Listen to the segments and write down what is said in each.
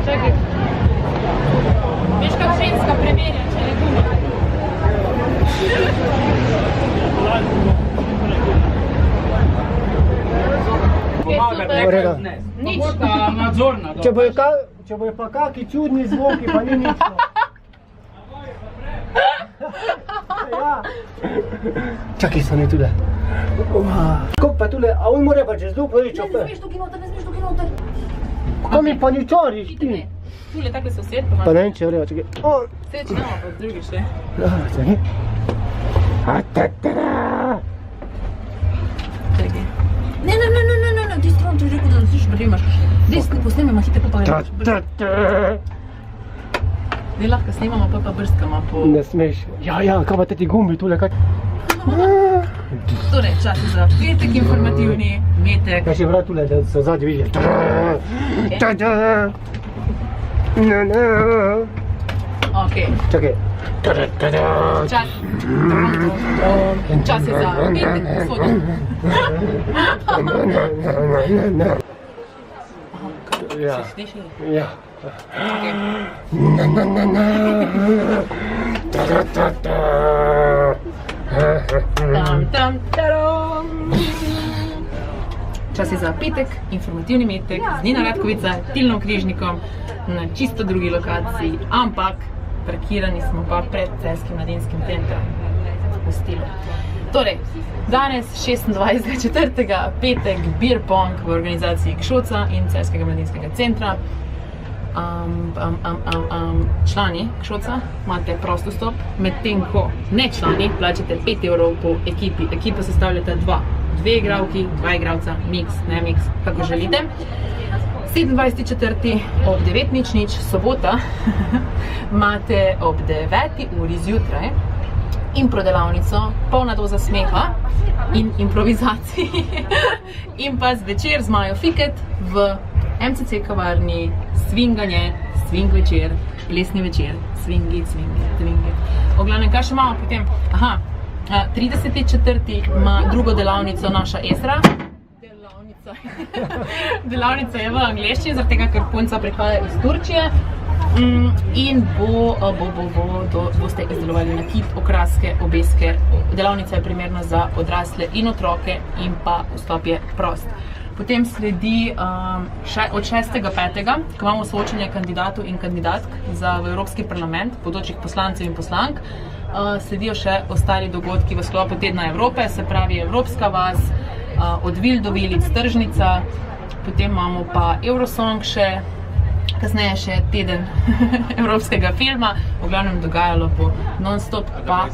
Čakaj. Veš, kak ženska preverja, če je guma. Nič. Če bojo pa kaki čudni zvoki, pa ni nič. Ja. Čakaj, so ne tule. Kako pa tule, a on mora pa čez dol prvič opet? Ne smeš tukaj noter. Kako mi pa ničariš ti? Tule, takle sosed pa Pa ne vem, če vreva, čakaj. Sede, če nema pa drugi še. Čakaj. Čakaj. Ne, ti stran, če rekel, da nosiš primaš. Desni posnemamo, hitro pa greš. Ne, lahko snemamo, pa brskamo po... Ne smeš. Ja, kaj pa te ti gumbi tule, kaj? Torej, čas je za petek informativni, metek. Kaj še vrat tule, da se zadnji vidi. Ok. Čakaj. Čas je za petek, posodje. Ja. Se sliši? Ja. Čas je za petek, informativni metek z Nina Ratkovica, Tilnom Križnikom na čisto drugi lokaciji, ampak parkirani smo pa pred Celjskim mladinskim centrom v stilu. Torej, danes 26.4. petek beer pong v organizaciji Kšoca in Celjskega mladinskega centra. Člani Kšoca imate prost vstop, medtem ko ne člani plačate 5 evrov po ekipi. Ekipa sestavljata dve igralki, 2 igralca, mix, ne mix, kako želite. 27.4. ob 9.00, sobota, imate ob 9. uri zjutraj impro delavnico, polna doza smeha in improvizacij. In pa zvečer z Majo Fiket v MCC kavarni swinganje, swing večer, plesni večer, swingi. O glavnem, kaj še imamo potem? 30.4. ima drugo delavnico naša Esra. Delavnica je v angleščini, zaradi tega, ker punca prihaja iz Turčije. In boste izdelovali nakit, okraske, obeske. Delavnica je primerna za odrasle in otroke in pa vstop je prost. Potem sledi od 6.5., ko imamo soočenje kandidatov in kandidatk za Evropski parlament, bodočih poslancev in poslank. Sledijo še ostali dogodki v sklopu Tedna Evrope, se pravi Evropska vas, od Vil do Vilic Tržnica, potem imamo pa Eurosong še, kasneje še teden evropskega filma, v glavnem dogajalo bo non-stop, pa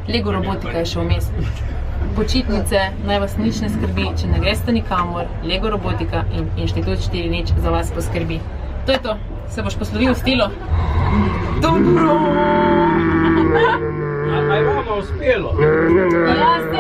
Lego robotika je še vmes. Počitnice, naj vas nič ne skrbi, če ne greste nikamor, Lego robotika in Inštitut 4.0 za vas poskrbi. To je to, se boš poslovil v stilu? Dobro! A je vama uspelo? Ja, ste.